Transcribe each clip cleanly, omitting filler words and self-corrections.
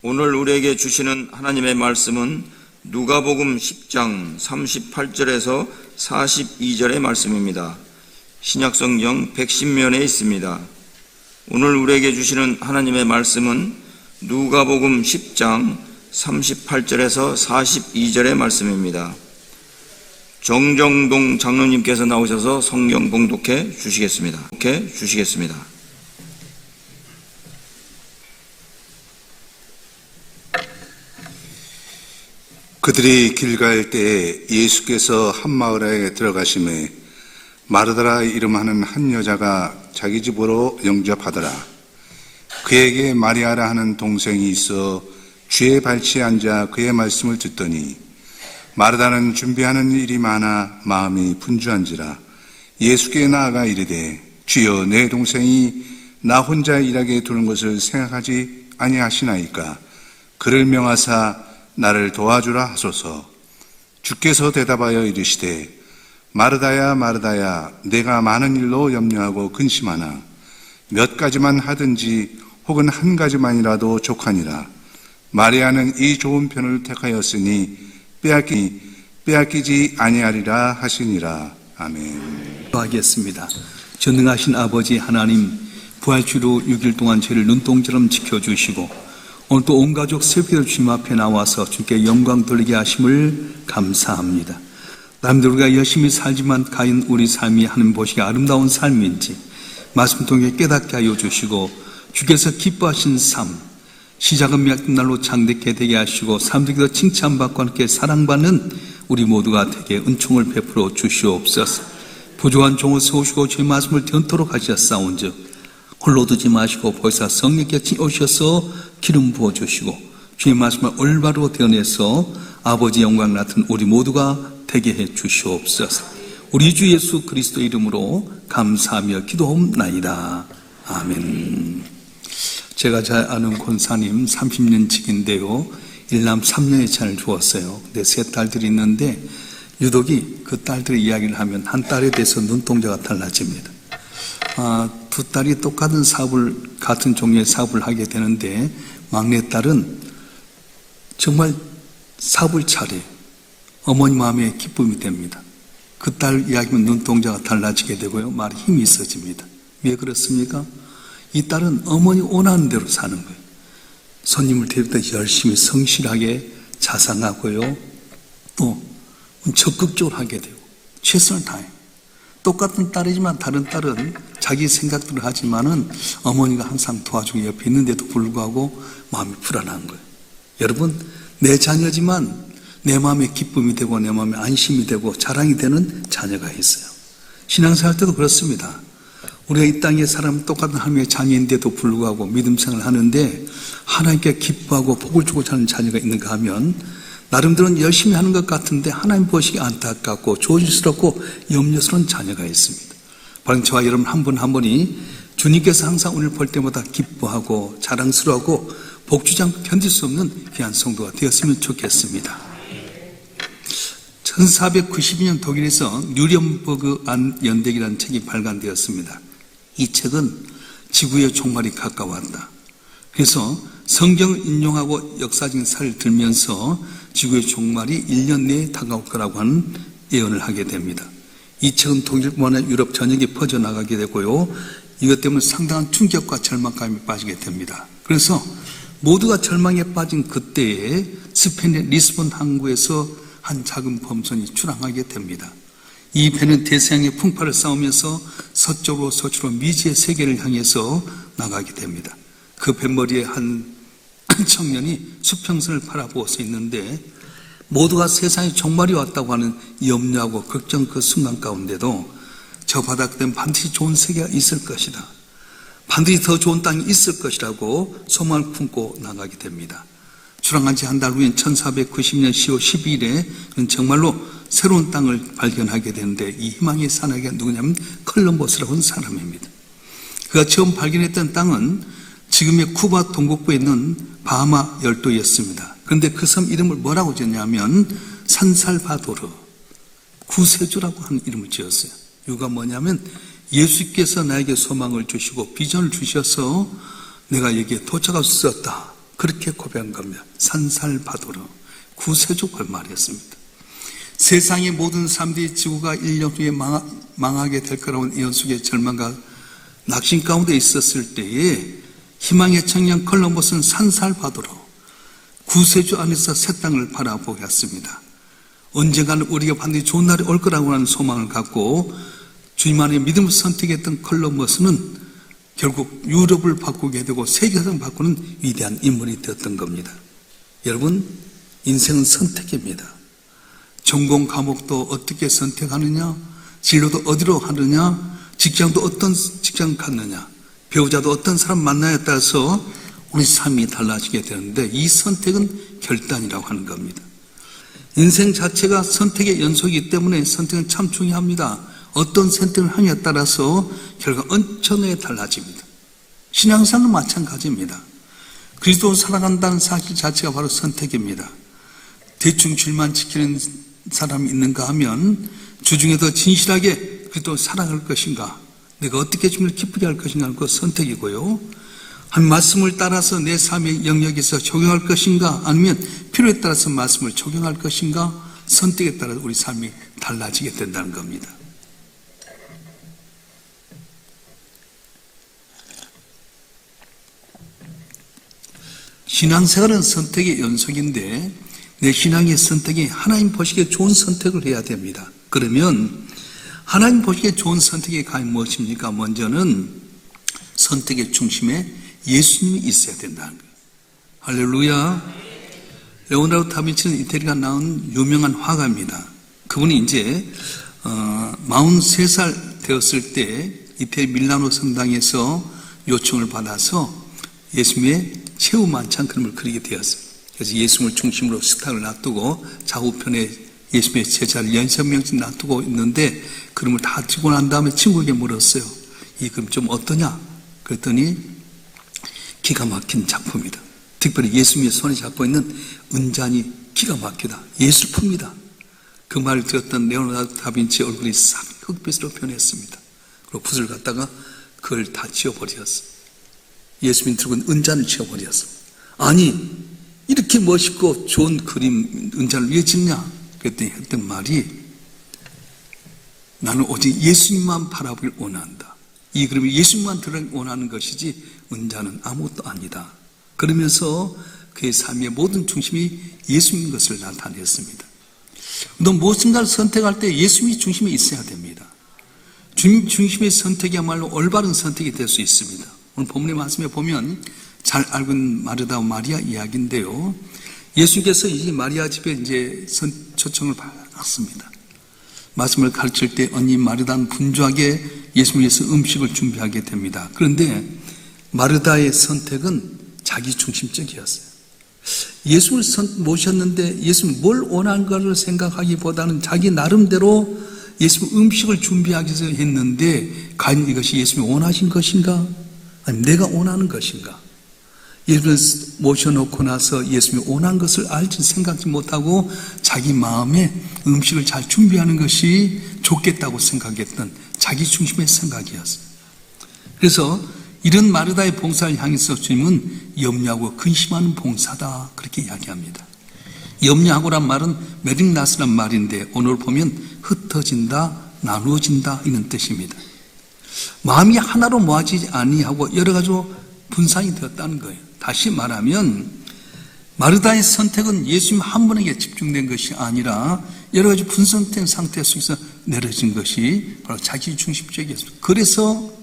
오늘 우리에게 주시는 하나님의 말씀은 누가복음 10장 38절에서 42절의 말씀입니다. 신약성경 110면에 있습니다. 오늘 우리에게 주시는 하나님의 말씀은 누가복음 10장 38절에서 42절의 말씀입니다. 정정동 장로님께서 나오셔서 성경 봉독해 주시겠습니다. 그들이 길 갈 때에 예수께서 한 마을에 들어가심에 마르다라 이름하는 한 여자가 자기 집으로 영접하더라. 그에게 마리아라 하는 동생이 있어 쥐의 발치에 앉아 그의 말씀을 듣더니 마르다는 준비하는 일이 많아 마음이 분주한지라 예수께 나아가 이르되 주여, 내 동생이 나 혼자 일하게 두는 것을 생각하지 아니하시나이까? 그를 명하사 나를 도와주라 하소서. 주께서 대답하여 이르시되 마르다야 마르다야, 내가 많은 일로 염려하고 근심하나 몇 가지만 하든지 혹은 한 가지만이라도 족하니라. 마리아는 이 좋은 편을 택하였으니 빼앗기지 아니하리라 하시니라. 아멘. 하겠습니다. 전능하신 아버지 하나님, 부활주로 6일 동안 저를 눈동자처럼 지켜주시고 오늘 또 온 가족 새벽에 주님 앞에 나와서 주께 영광 돌리게 하심을 감사합니다. 남들 우리가 열심히 살지만 과연 우리 삶이 하나님 보시기에 아름다운 삶인지 말씀 통해 깨닫게 하여 주시고 주께서 기뻐하신 삶, 시작은 맺은 날로 장대케 되게 하시고 사람들께서 칭찬받고 함께 사랑받는 우리 모두가 되게 은총을 베풀어 주시옵소서. 부족한 종을 세우시고 주의 말씀을 전토록 하셨사온즉 홀로 두지 마시고 보혜사 성령께 오셔서 기름 부어주시고 주의 말씀을 올바로 되어내서 아버지 영광 같은 우리 모두가 되게 해 주시옵소서. 우리 주 예수 그리스도 이름으로 감사하며 기도하옵나이다. 아멘. 제가 잘 아는 권사님 30년 직인데요, 일남 3년의 차를 주었어요. 근데 세 딸들이 있는데 유독이 그 딸들의 이야기를 하면 한 딸에 대해서 눈동자가 달라집니다. 두 딸이 똑같은 같은 종류의 사업을 하게 되는데 막내딸은 정말 사업을 잘해요. 어머니 마음에 기쁨이 됩니다. 그 딸 이야기면 눈동자가 달라지게 되고요, 말에 힘이 있어집니다. 왜 그렇습니까? 이 딸은 어머니 원하는 대로 사는 거예요. 손님을 데릴 때 열심히 성실하게 자상하고요, 또 적극적으로 하게 되고 최선을 다해요. 똑같은 딸이지만 다른 딸은 자기 생각들을 하지만은 어머니가 항상 도와주고 옆에 있는데도 불구하고 마음이 불안한 거예요. 여러분, 내 자녀지만 내 마음에 기쁨이 되고 내 마음에 안심이 되고 자랑이 되는 자녀가 있어요. 신앙생활 때도 그렇습니다. 우리가 이 땅에 사람 똑같은 하나님의 자녀인데도 불구하고 믿음 생활을 하는데 하나님께 기뻐하고 복을 주고자 하는 자녀가 있는가 하면 나름대로는 열심히 하는 것 같은데 하나님 보시기 안타깝고 조심스럽고 염려스러운 자녀가 있습니다. 바로 저와 여러분 한 분 한 분이 주님께서 항상 오늘 볼 때마다 기뻐하고 자랑스러워하고 복주지 않고 견딜 수 없는 귀한 성도가 되었으면 좋겠습니다. 1492년 독일에서 뉴렌버그 안 연대기라는 책이 발간되었습니다. 이 책은 지구의 종말이 가까웠다. 그래서 성경을 인용하고 역사적인 사례를 들면서 지구의 종말이 1년 내에 다가올 거라고 하는 예언을 하게 됩니다. 이 책은 독일뿐만 아니라 유럽 전역에 퍼져나가게 되고요, 이것 때문에 상당한 충격과 절망감에 빠지게 됩니다. 그래서 모두가 절망에 빠진 그때에 스페인의 리스본 항구에서 한 작은 범선이 출항하게 됩니다. 이 배는 대서양의 풍파를 싸우면서 서쪽으로 미지의 세계를 향해서 나가게 됩니다. 그 뱃머리에 한 청년이 수평선을 바라보고 서 있는데 모두가 세상에 종말이 왔다고 하는 염려하고 걱정 그 순간 가운데도 저 바닥에는 반드시 좋은 세계가 있을 것이다, 반드시 더 좋은 땅이 있을 것이라고 소망을 품고 나가게 됩니다. 출항한 지 한 달 후인 1490년 10월 12일에 정말로 새로운 땅을 발견하게 되는데 이 희망의 산하가 누구냐면 콜럼버스라고 하는 사람입니다. 그가 처음 발견했던 땅은 지금의 쿠바 동북부에 있는 바하마 열도였습니다. 그런데 그 섬 이름을 뭐라고 지었냐면 산살바도르, 구세주라고 하는 이름을 지었어요. 이유가 뭐냐면 예수께서 나에게 소망을 주시고 비전을 주셔서 내가 여기에 도착할 수 있었다. 그렇게 고백한 겁니다. 산살바도로 구세주를 말했습니다. 세상의 모든 사람들이 지구가 1년 후에 망하게 될 거라는 연속의 절망과 낙심 가운데 있었을 때에 희망의 청년 콜럼버스는 산살바도로 구세주 안에서 새 땅을 바라보게 했습니다. 언젠가는 우리가 반드시 좋은 날이 올 거라고 하는 소망을 갖고 주님 안에 믿음을 선택했던 콜럼버스는 결국 유럽을 바꾸게 되고 세계를 바꾸는 위대한 인물이 되었던 겁니다. 여러분, 인생은 선택입니다. 전공 과목도 어떻게 선택하느냐, 진로도 어디로 하느냐, 직장도 어떤 직장 갖느냐, 배우자도 어떤 사람 만나에 따라서 우리 삶이 달라지게 되는데 이 선택은 결단이라고 하는 겁니다. 인생 자체가 선택의 연속이기 때문에 선택은 참 중요합니다. 어떤 선택을 하느냐에 따라서 결과 엄청나게 달라집니다. 신앙생활은 마찬가지입니다. 그리스도를 살아간다는 사실 자체가 바로 선택입니다. 대충 줄만 지키는 사람이 있는가 하면 주중에도 진실하게 그리스도를 살아갈 것인가, 내가 어떻게 주님을 기쁘게 할 것인가 하는 것 선택이고요. 한 말씀을 따라서 내 삶의 영역에서 적용할 것인가, 아니면 필요에 따라서 말씀을 적용할 것인가, 선택에 따라 우리 삶이 달라지게 된다는 겁니다. 신앙생활은 선택의 연속인데 내 신앙의 선택이 하나님 보시기에 좋은 선택을 해야 됩니다. 그러면 하나님 보시기에 좋은 선택이 과연 무엇입니까? 먼저는 선택의 중심에 예수님이 있어야 된다는 거예요. 할렐루야. 레오나르도 다빈치는 이태리가 나온 유명한 화가입니다. 그분이 이제 43살 되었을 때 이태리 밀라노 성당에서 요청을 받아서 예수님의 최후 만찬 그림을 그리게 되었어요. 그래서 예수님을 중심으로 스탁을 놔두고 좌우편에 예수님의 제자를 연설명씩 놔두고 있는데 그림을 다 찍고 난 다음에 친구에게 물었어요. 이 그림 좀 어떠냐? 그랬더니 기가 막힌 작품이다. 특별히 예수님의 손에 잡고 있는 은잔이 기가 막히다. 예술품이다. 그 말을 들었던 레오나르도 다빈치 얼굴이 싹 흑빛으로 변했습니다. 그리고 붓을 갖다가 그걸 다 지워버렸어요. 예수님 들고 있는 은잔을 지워버렸어요. 아니, 이렇게 멋있고 좋은 그림 은잔을 왜 짓냐? 그랬더니 했던 말이, 나는 오직 예수님만 바라보길 원한다. 이 그림이 예수님만 들으길 원하는 것이지 은잔은 아무것도 아니다. 그러면서 그의 삶의 모든 중심이 예수님인 것을 나타냈습니다. 너 무엇인가를 선택할 때 예수님이 중심에 있어야 됩니다. 주님 중심의 선택이야말로 올바른 선택이 될 수 있습니다. 오늘 본문의 말씀에 보면 잘 알고 있는 마르다와 마리아 이야기인데요. 예수님께서 이 마리아 집에 이제 초청을 받았습니다. 말씀을 가르칠 때 언니 마르다는 분주하게 예수님을 위해서 음식을 준비하게 됩니다. 그런데 마르다의 선택은 자기 중심적이었어요. 예수를 모셨는데 예수님 뭘 원하는가를 생각하기보다는 자기 나름대로 예수님 음식을 준비하기 위해서 했는데 과연 이것이 예수님이 원하신 것인가? 아니면 내가 원하는 것인가? 예수를 모셔놓고 나서 예수님이 원한 것을 알지 생각지 못하고 자기 마음에 음식을 잘 준비하는 것이 좋겠다고 생각했던 자기 중심의 생각이었어요. 그래서 이런 마르다의 봉사를 향해서 주님은 염려하고 근심하는 봉사다 그렇게 이야기합니다. 염려하고란 말은 메릭나스란 말인데 오늘 보면 흩어진다, 나누어진다 이런 뜻입니다. 마음이 하나로 모아지지 아니하고 여러 가지로 분산이 되었다는 거예요. 다시 말하면 마르다의 선택은 예수님 한 분에게 집중된 것이 아니라 여러 가지 분산된 상태 속에서 내려진 것이 바로 자기 중심적이었습니다. 그래서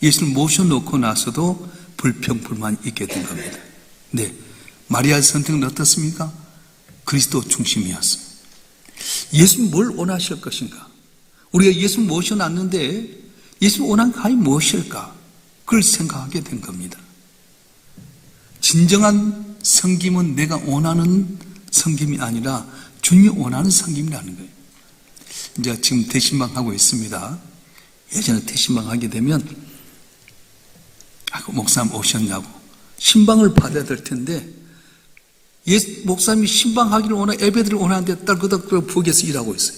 예수를 모셔놓고 나서도 불평불만이 있게 된 겁니다. 네, 마리아의 선택은 어떻습니까? 그리스도 중심이었어요. 예수님 뭘 원하실 것인가? 우리가 예수를 모셔놨는데 예수님 원한 것이 무엇일까? 그걸 생각하게 된 겁니다. 진정한 섬김은 내가 원하는 섬김이 아니라 주님이 원하는 섬김이라는 거예요. 이제 지금 대신방 하고 있습니다. 예전에 대신방 하게 되면 목사님 오셨냐고 신방을 받아야 될 텐데 목사님이 신방하기를 원하고 예배들을 원하는데 딸그닥 부엌에서 일하고 있어요.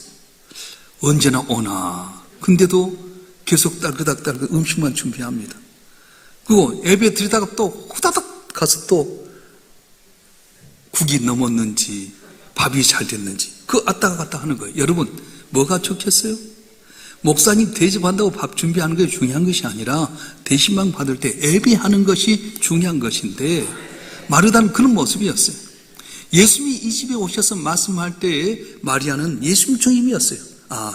언제나 오나 근데도 계속 딸그닥 음식만 준비합니다. 그리고 예배 드리다가 또 후다닥 가서 또 국이 넘었는지 밥이 잘 됐는지 그 왔다 갔다 하는 거예요. 여러분 뭐가 좋겠어요? 목사님 대접한다고 밥 준비하는 게 중요한 것이 아니라 대신방 받을 때 예배하는 것이 중요한 것인데 마르다는 그런 모습이었어요. 예수님이 이 집에 오셔서 말씀할 때 마리아는 예수님 중임이었어요.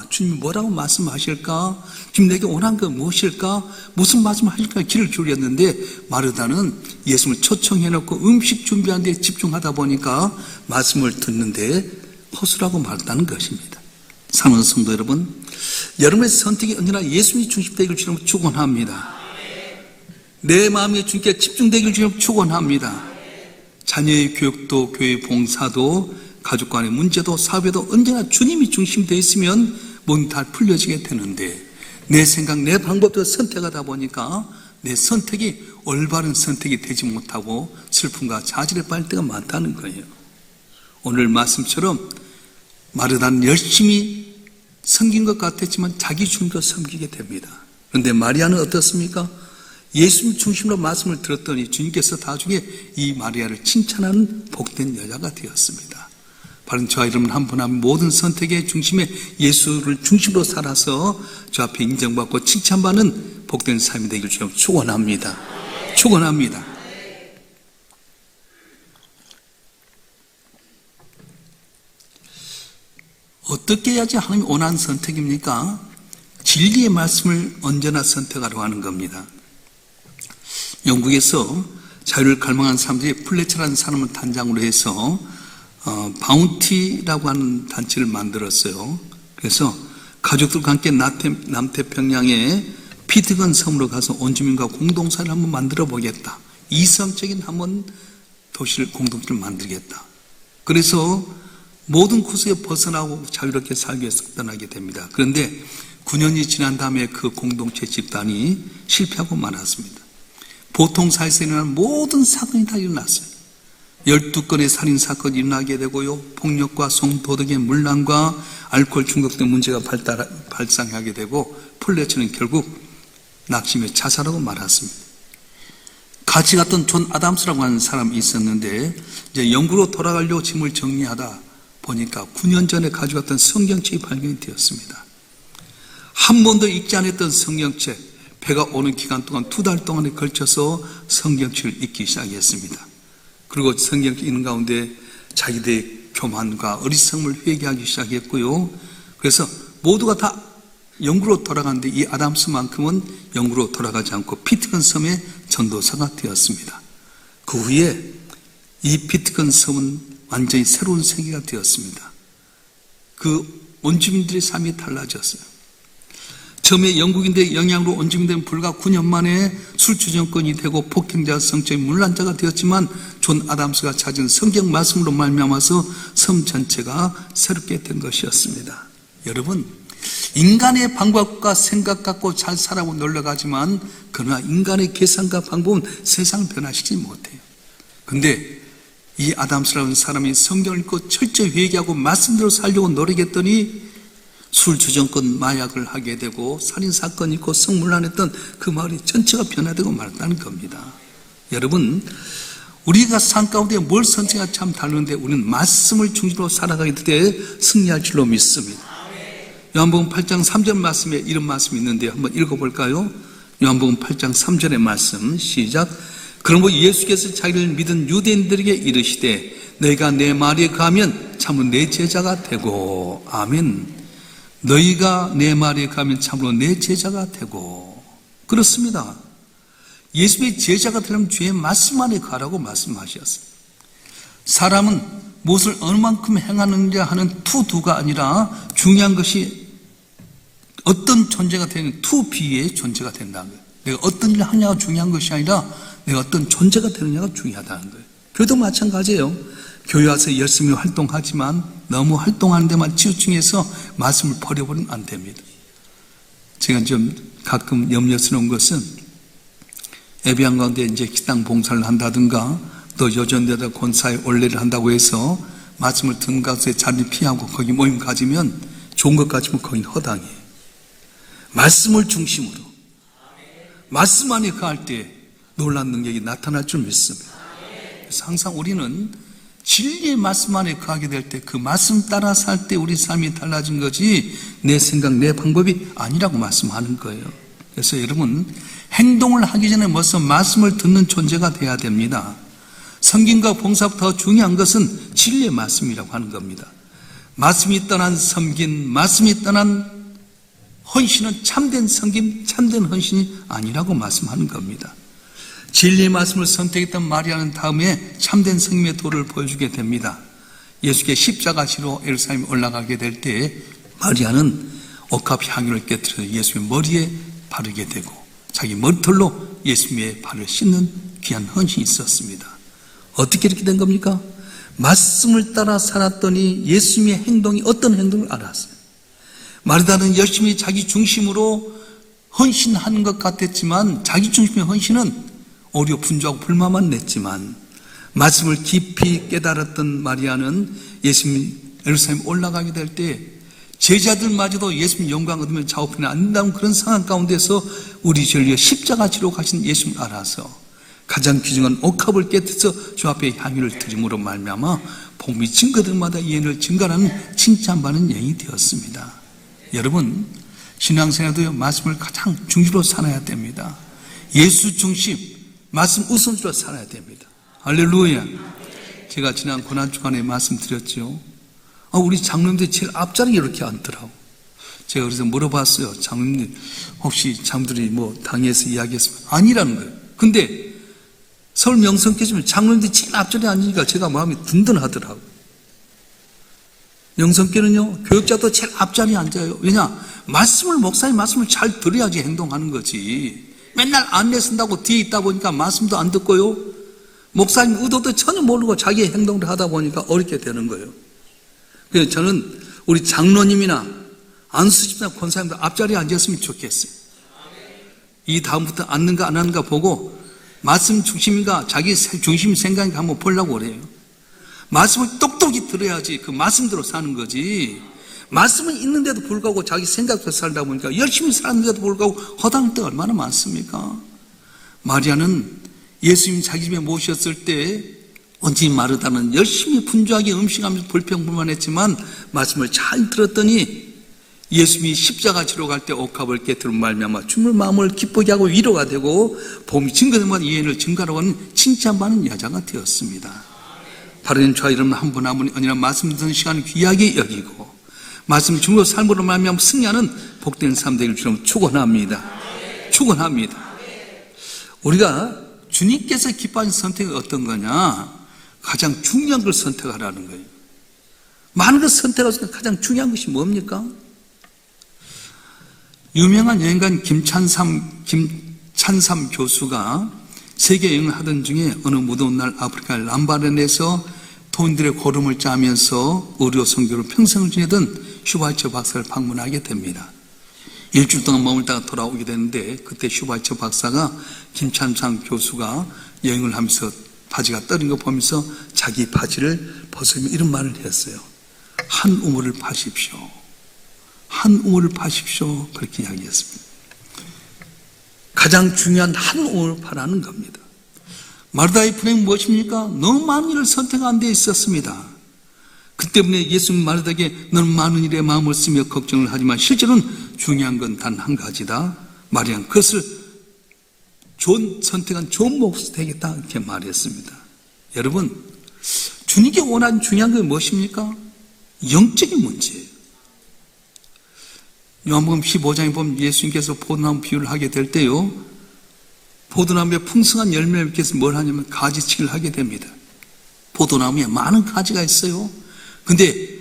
주님 뭐라고 말씀하실까? 지금 내게 원한 건 무엇일까? 무슨 말씀하실까? 귀를 기울였는데 마르다는 예수님을 초청해놓고 음식 준비하는 데 집중하다 보니까 말씀을 듣는데 허술하고 말았다는 것입니다. 사랑하는 성도 여러분, 여러분의 선택이 언제나 예수님이 중심되기를 주님 축원합니다. 내 마음이 주님께 집중되기를 주님 축원합니다. 자녀의 교육도 교회 봉사도 가족 간의 문제도 사업에도 언제나 주님이 중심되어 있으면 몸이 다 풀려지게 되는데 내 생각, 내 방법대로 선택하다 보니까 내 선택이 올바른 선택이 되지 못하고 슬픔과 좌절에 빠질 때가 많다는 거예요. 오늘 말씀처럼 마르다는 열심히 섬긴 것 같았지만 자기 중심으로 섬기게 됩니다. 그런데 마리아는 어떻습니까? 예수님 중심으로 말씀을 들었더니 주님께서 나중에 이 마리아를 칭찬하는 복된 여자가 되었습니다. 바로 저와 여러분 한 분 한 분 모든 선택의 중심에 예수를 중심으로 살아서 저 앞에 인정받고 칭찬받는 복된 삶이 되길 주님 축원합니다. 축원합니다. 어떻게 해야지 하나님이 원하는 선택입니까? 진리의 말씀을 언제나 선택하려고 하는 겁니다. 영국에서 자유를 갈망한 사람들이 플래처라는 사람을 단장으로 해서 바운티라고 하는 단체를 만들었어요. 그래서 가족들과 함께 남태평양의 피트건 섬으로 가서 온주민과 공동사를 한번 만들어 보겠다. 이성적인 한번 도시를 공동체를 만들겠다. 그래서 모든 구석에 벗어나고 자유롭게 살기 위해서 떠나게 됩니다. 그런데 9년이 지난 다음에 그 공동체 집단이 실패하고 말았습니다. 보통 사회에서 일어나는 모든 사건이 다 일어났어요. 12건의 살인사건이 일어나게 되고요. 폭력과 성도덕의 문란과 알코올 중독 등 문제가 발생하게 되고 플래처는 결국 낙심해 자살하고 말았습니다. 같이 갔던 존 아담스라고 하는 사람이 있었는데 이제 영국으로 돌아가려고 짐을 정리하다 보니까 9년 전에 가져갔던 성경책이 발견이 되었습니다. 한 번도 읽지 않았던 성경책, 배가 오는 기간 동안 2달 동안에 걸쳐서 성경책을 읽기 시작했습니다. 그리고 성경책 읽는 가운데 자기들의 교만과 어리석음을 회개하기 시작했고요. 그래서 모두가 다 영국으로 돌아갔는데 이 아담스만큼은 영국으로 돌아가지 않고 피트건 섬의 전도사가 되었습니다. 그 후에 이 피트건 섬은 완전히 새로운 세계가 되었습니다. 그 원주민들의 삶이 달라졌어요. 처음에 영국인들의 영향으로 원주민들은 불과 9년 만에 술주정권이 되고 폭행자, 성적인 문란자가 되었지만 존 아담스가 찾은 성경 말씀으로 말미암아서 섬 전체가 새롭게 된 것이었습니다. 여러분, 인간의 방법과 생각 갖고 잘 살아고 놀러가지만 그러나 인간의 계산과 방법은 세상을 변화시키지 못해요. 근데 이 아담스라는 사람이 성경을 읽고 철저히 회개하고 말씀대로 살려고 노력했더니 술주정권 마약을 하게 되고 살인사건이 있고 성문란했던 그 마을이 전체가 변화되고 말았다는 겁니다. 여러분, 우리가 삶 가운데 뭘 선택할지 참 다른데 우리는 말씀을 중심으로 살아가게 때 승리할 줄로 믿습니다. 요한복음 8장 3절 말씀에 이런 말씀이 있는데 한번 읽어볼까요? 요한복음 8장 3절의 말씀 시작. 그러므로 예수께서 자기를 믿은 유대인들에게 이르시되 너희가 내 말에 가면 참으로 내 제자가 되고 아멘. 너희가 내 말에 가면 참으로 내 제자가 되고. 그렇습니다. 예수의 제자가 되려면 주의 말씀 안에 가라고 말씀하셨어요. 사람은 무엇을 어느 만큼 행하느냐 하는 투두가 아니라 중요한 것이 어떤 존재가 되는 투비의 존재가 된다는 거예요. 내가 어떤 일을 하냐가 중요한 것이 아니라 내가 어떤 존재가 되느냐가 중요하다는 거예요. 교회도 마찬가지예요. 교회 와서 열심히 활동하지만 너무 활동하는 데만 치우침해서 말씀을 버려버리면 안 됩니다. 제가 좀 가끔 염려스러운 것은 예배한 가운데 이제 식당 봉사를 한다든가 또 요전대다 권사에 올례를 한다고 해서 말씀을 듣는 가운데 자리를 피하고 거기 모임 가지면 좋은 것 같지만 거기는 허당이에요. 말씀을 중심으로 말씀 안에 가할 때 놀라운 능력이 나타날 줄 믿습니다. 그래서 항상 우리는 진리의 말씀 안에 거하게 될 때 그 말씀 따라 살 때 우리 삶이 달라진 거지 내 생각, 내 방법이 아니라고 말씀하는 거예요. 그래서 여러분, 행동을 하기 전에 먼저 말씀을 듣는 존재가 돼야 됩니다. 섬김과 봉사보다 더 중요한 것은 진리의 말씀이라고 하는 겁니다. 말씀이 떠난 섬김, 말씀이 떠난 헌신은 참된 섬김, 참된 헌신이 아니라고 말씀하는 겁니다. 진리의 말씀을 선택했던 마리아는 다음에 참된 섬김의 도를 보여주게 됩니다. 예수께 십자가 지로 예루살렘에 올라가게 될 때 마리아는 옥합 향유를 깨뜨려서 예수의 머리에 바르게 되고 자기 머리털로 예수님의 발을 씻는 귀한 헌신이 있었습니다. 어떻게 이렇게 된 겁니까? 말씀을 따라 살았더니 예수님의 행동이 어떤 행동을 알았어요. 마리아는 열심히 자기 중심으로 헌신하는 것 같았지만 자기 중심의 헌신은 오히려 분주하고 불만만 냈지만 말씀을 깊이 깨달았던 마리아는 예수님이 예루살렘 올라가게 될 때 제자들마저도 예수님 영광 얻으면 좌우편에 앉는다는 그런 상황 가운데서 우리 죄를 위해 십자가 지로 가신 예수님을 알아서 가장 귀중한 옥합을 깨뜨려서 주 앞에 향유를 드림으로 말미암아 복음이 증거들마다 예언을 증가하는 칭찬받는 여인이 되었습니다. 여러분, 신앙생활도요, 말씀을 가장 중심으로 살아야 됩니다. 예수 중심, 말씀 우선주로 살아야 됩니다. 할렐루야. 제가 지난 고난주간에 말씀드렸죠. 우리 장로님들이 제일 앞자리에 이렇게 앉더라고. 제가 그래서 물어봤어요. 장로님들 혹시 장로들이 당에서 이야기했으면 아니라는 거예요. 근데 서울 명성교회면 장로님들이 제일 앞자리에 앉으니까 제가 마음이 든든하더라고. 명성교회는요, 교육자도 제일 앞자리에 앉아요. 왜냐? 목사님 말씀을 잘 들어야지 행동하는 거지. 맨날 안내 쓴다고 뒤에 있다 보니까 말씀도 안 듣고요. 목사님 의도도 전혀 모르고 자기의 행동을 하다 보니까 어렵게 되는 거예요. 그래서 저는 우리 장로님이나 안수집사 권사님들 앞자리에 앉았으면 좋겠어요. 이 다음부터 앉는가 안 앉는가 보고 말씀 중심인가 자기 중심 생각인가 한번 보려고 그래요. 말씀을 똑똑히 들어야지 그 말씀대로 사는 거지. 말씀은 있는데도 불구하고 자기 생각대로 살다 보니까 열심히 살았는데도 불구하고 허당할 때가 얼마나 많습니까? 마리아는 예수님 자기 집에 모셨을 때 언제 마르다는 열심히 분주하게 음식하면서 불평불만했지만 말씀을 잘 들었더니 예수님이 십자가 지러 갈 때 옥합을 깨뜨려 말미암아 주물 마음을 기쁘게 하고 위로가 되고 복음이 증거되면 예언을 증가하고 하는 칭찬받는 여자가 되었습니다. 바른 저와 여러분 한 분 한 분이 언제나 말씀 듣는 시간을 귀하게 여기고 말씀 중으로 삶으로 말미암아 승리하는 복된 삶 되기를 주님 축원합니다. 축원합니다. 우리가 주님께서 기뻐하는 선택이 어떤 거냐? 가장 중요한 걸 선택하라는 거예요. 많은 걸 선택하면서 가장 중요한 것이 뭡니까? 유명한 여행가 김찬삼 교수가 세계 여행을 하던 중에 어느 무더운 날 아프리카 람바렌에서 도인들의 고름을 짜면서 의료 선교로 평생을 지내던 슈바이처 박사를 방문하게 됩니다. 일주일 동안 머물다가 돌아오게 되는데 그때 슈바이처 박사가 김찬삼 교수가 여행을 하면서 바지가 떨어진 거 보면서 자기 바지를 벗으며 이런 말을 했어요. 한 우물을 파십시오. 한 우물을 파십시오. 그렇게 이야기했습니다. 가장 중요한 한 우물을 파라는 겁니다. 마르다의 불행은 무엇입니까? 너무 많은 일을 선택한 데 있었습니다. 그 때문에 예수님 마르다에게 너는 많은 일에 마음을 쓰며 걱정을 하지만 실제로는 중요한 건 단 한 가지다. 마리아는 그것을 선택한 좋은 몫이 되겠다 이렇게 말했습니다. 여러분, 주님께 원하는 중요한 건 무엇입니까? 영적인 문제예요. 요한복음 15장에 보면 예수님께서 포도나무 비유를 하게 될 때요, 포도나무에 풍성한 열매를 맺기 위해서 뭘 하냐면 가지치기를 하게 됩니다. 포도나무에 많은 가지가 있어요. 근데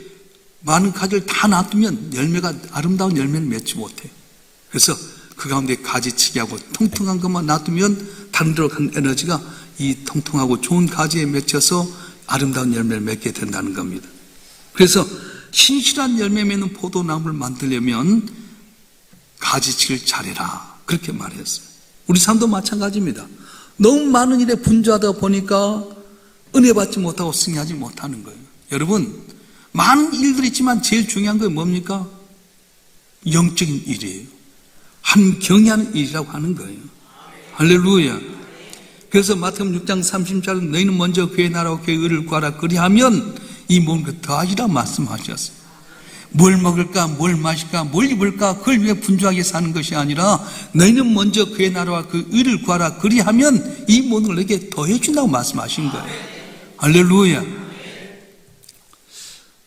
많은 가지를 다 놔두면 아름다운 열매를 맺지 못해요. 그래서 그 가운데 가지치기하고 통통한 것만 놔두면 다른 데로 가는 에너지가 이 통통하고 좋은 가지에 맺혀서 아름다운 열매를 맺게 된다는 겁니다. 그래서 신실한 열매 맺는 포도나무를 만들려면 가지치기를 잘해라 그렇게 말했어요. 우리 삶도 마찬가지입니다. 너무 많은 일에 분주하다 보니까 은혜 받지 못하고 승리하지 못하는 거예요. 여러분, 많은 일들이 있지만 제일 중요한 건 뭡니까? 영적인 일이에요. 한 경외하는 일이라고 하는 거예요. 할렐루야. 그래서 마태복음 6장 30절 너희는 먼저 그의 나라와 그의 의를 구하라 그리하면 이 모든 것 더하시라 말씀하셨어요. 뭘 먹을까, 뭘 마실까, 뭘 입을까, 그걸 위해 분주하게 사는 것이 아니라 너희는 먼저 그의 나라와 그 의를 구하라 그리하면 이 모든 걸 너에게 더해준다고 말씀하신 거예요. 할렐루야.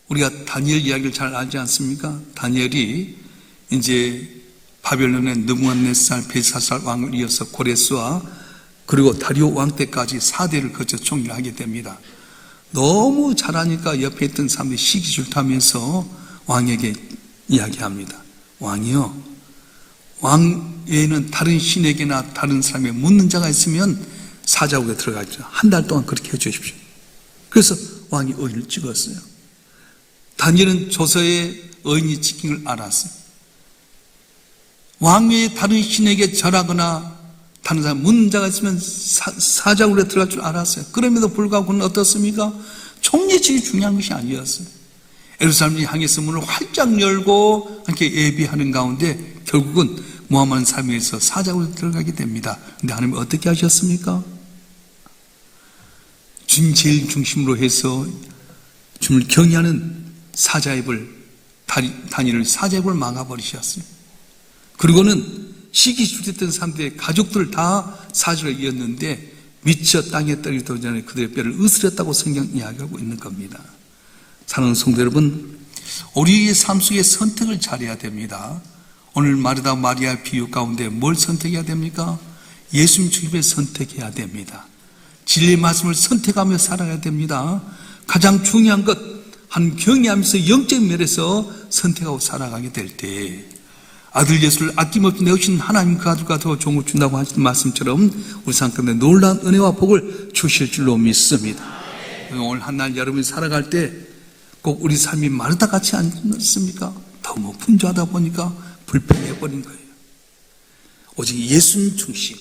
우리가 다니엘 이야기를 잘 알지 않습니까? 다니엘이 이제 바벨론의 느부갓네살, 벨사살 왕을 이어서 고레스와 그리고 다리오 왕 때까지 4대를 거쳐 총리를 하게 됩니다. 너무 잘하니까 옆에 있던 사람들이 시기질투하면서 왕에게 이야기합니다. 왕이요, 왕 외에는 다른 신에게나 다른 사람에게 묻는 자가 있으면 사자국에 들어가죠. 한 달 동안 그렇게 해주십시오. 그래서 왕이 의인을 찍었어요. 다니엘은 조서에 의인이 찍힌 걸 알았어요. 왕 외에 다른 신에게 절하거나 다른 사람 묻는 자가 있으면 사자굴에 들어갈 줄 알았어요. 그럼에도 불구하고 그는 어떻습니까? 총리직이 중요한 것이 아니었어요. 예루살렘을 향해서 문을 활짝 열고 이렇게 예비하는 가운데 결국은 모함하는 삶에서 사자굴에 들어가게 됩니다. 근데 하나님이 어떻게 하셨습니까? 주님 제일 중심으로 해서 주님을 경외하는 사자입을, 다니엘을 사자입을 막아버리셨어요. 그리고는 시기줄였던 사람들의 가족들 다 사자를 이었는데 미쳐 땅에 떨어지기 전에 그들의 뼈를 으스렸다고 성경 이야기하고 있는 겁니다. 사랑하는 성도 여러분, 우리의 삶 속에 선택을 잘해야 됩니다. 오늘 마르다 마리아 비유 가운데 뭘 선택해야 됩니까? 예수님 주님을 선택해야 됩니다. 진리의 말씀을 선택하며 살아야 됩니다. 가장 중요한 것, 한 경외하면서 영적인 면에서 선택하고 살아가게 될 때 아들 예수를 아낌없이 내오신 하나님 그 아들과 더 종을 준다고 하신 말씀처럼 우리 삶 가운데 놀라운 은혜와 복을 주실 줄로 믿습니다. 오늘 한날 여러분이 살아갈 때 꼭 우리 삶이 마르다 같지 않습니까? 너무 분주하다 보니까 불평해버린 거예요. 오직 예수님 중심,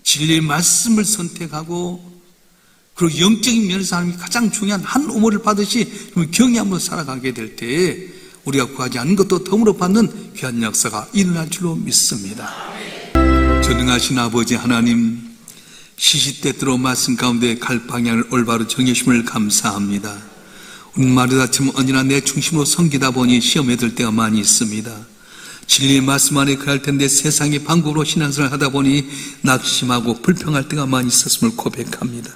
진리의 말씀을 선택하고 그리고 영적인 면에서 사람이 가장 중요한 한 우물을 받으시 경외함으로 살아가게 될 때 우리가 구하지 않은 것도 덤으로 받는 귀한 역사가 일어날 줄로 믿습니다. 전능하신 아버지 하나님, 시시때때로 말씀 가운데 갈 방향을 올바로 정해주심을 감사합니다. 오늘 마르다처럼 언제나 내 중심으로 섬기다 보니 시험에 들 때가 많이 있습니다. 진리의 말씀 안에 그럴 텐데 세상의 방법으로 신앙생활을 하다 보니 낙심하고 불평할 때가 많이 있었음을 고백합니다.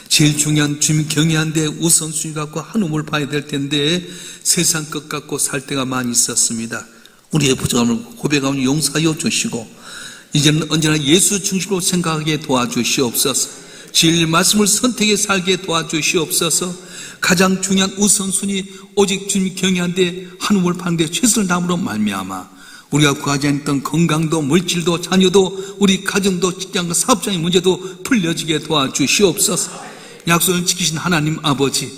제일 중요한 주님 경외한데 우선순위 갖고 한 우물 봐야 될 텐데 세상 것 갖고 살 때가 많이 있었습니다. 우리의 부족함을 고백하면 용서하여 주시고 이제는 언제나 예수 중심으로 생각하게 도와주시옵소서. 진리 말씀을 선택해 살게 도와주시옵소서. 가장 중요한 우선순위 오직 주님 경외한데 한 우물 파는데 최선을 다함으로 말미암아 우리가 구하지 않았던 건강도 물질도 자녀도 우리 가정도 직장과 사업장의 문제도 풀려지게 도와주시옵소서. 약속을 지키신 하나님 아버지,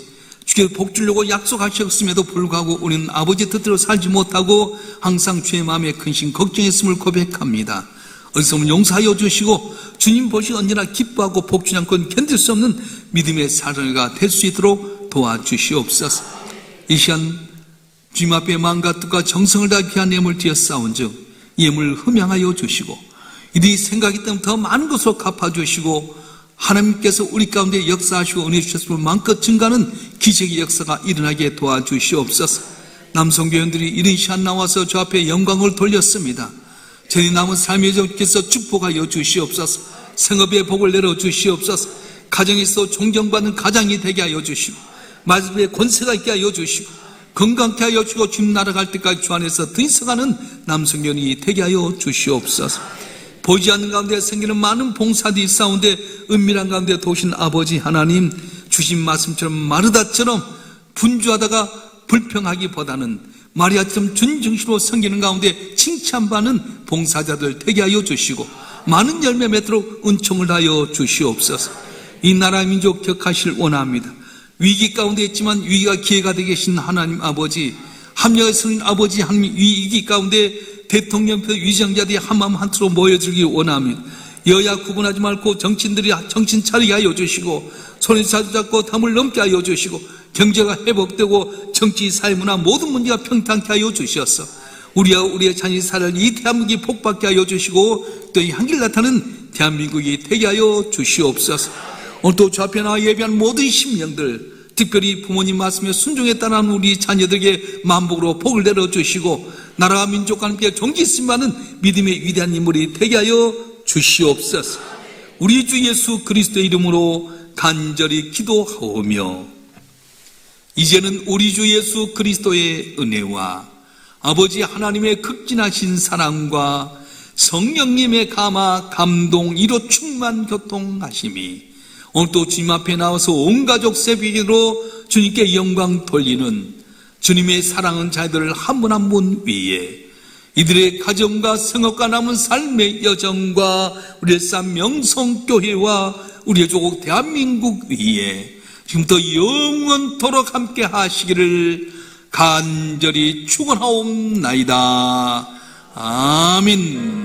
주께 복 주려고 약속하셨음에도 불구하고 우리는 아버지 뜻대로 살지 못하고 항상 주의 마음에 근심 걱정했음을 고백합니다. 어디서 보면 용서하여 주시고 주님 보시 언제나 기뻐하고 복 주지 않고는 견딜 수 없는 믿음의 사랑가 될 수 있도록 도와주시옵소서. 이 시간 주님 앞에 마음과 뜻과 정성을 다해 귀한 예물 드려 싸운즉 예물 흠양하여 주시고 이들이 생각이 때문에 더 많은 것으로 갚아주시고 하나님께서 우리 가운데 역사하시고 은혜 주셨으면 마음껏 증가하는 기적의 역사가 일어나게 도와주시옵소서. 남성교회원들이 이른 시간 나와서 저 앞에 영광을 돌렸습니다. 저희 남은 삶의 주께서 축복하여 주시옵소서. 생업의 복을 내려 주시옵소서. 가정에서 존경받는 가장이 되게 하여 주시고 말씀에 권세가 있게 하여 주시고 건강케 하여 주시고 주님 나라 갈 때까지 주 안에서 든서가는 남성견이 되게 하여 주시옵소서. 보이지 않는 가운데 생기는 많은 봉사들이 있사온데 은밀한 가운데 도우신 아버지 하나님, 주신 말씀처럼 마르다처럼 분주하다가 불평하기보다는 마리아처럼 준정신으로 섬기는 가운데 칭찬받는 봉사자들 되게 하여 주시고 많은 열매 맺도록 은총을 하여 주시옵소서. 이 나라 민족 격하실 원합니다. 위기 가운데 있지만 위기가 기회가 되게 계신 하나님 아버지, 합력의 성인 아버지 하나님, 위기 가운데 대통령표 위정자들이 한마음 한투로 모여들기 원합니다. 여야 구분하지 말고 정치인들이 정신 차리게 하여 주시고 손에 잡고 담을 넘게 하여 주시고 경제가 회복되고 정치, 사회, 문화 모든 문제가 평탄케 하여 주셔서 우리와 우리의 자녀 살을 이 대한민국이 복받게 하여 주시고 또 이 한길 나타나는 대한민국이 되게 하여 주시옵소서. 오늘도 좌편아 예배한 모든 심령들, 특별히 부모님 말씀에 순종에 따른 우리 자녀들에게 만복으로 복을 내려주시고 나라와 민족과 함께 존귀심받는 믿음의 위대한 인물이 되게 하여 주시옵소서. 우리 주 예수 그리스도의 이름으로 간절히 기도하오며, 이제는 우리 주 예수 그리스도의 은혜와 아버지 하나님의 극진하신 사랑과 성령님의 감화 감동 이로 충만 교통하심이 오늘도 주님 앞에 나와서 온 가족 새벽으로 주님께 영광 돌리는 주님의 사랑하는 자들 한 분 한 분 위에 이들의 가정과 성업과 남은 삶의 여정과 우리의 산 명성교회와 우리의 조국 대한민국 위에 지금부터 영원토록 함께 하시기를 간절히 축원하옵나이다. 아멘.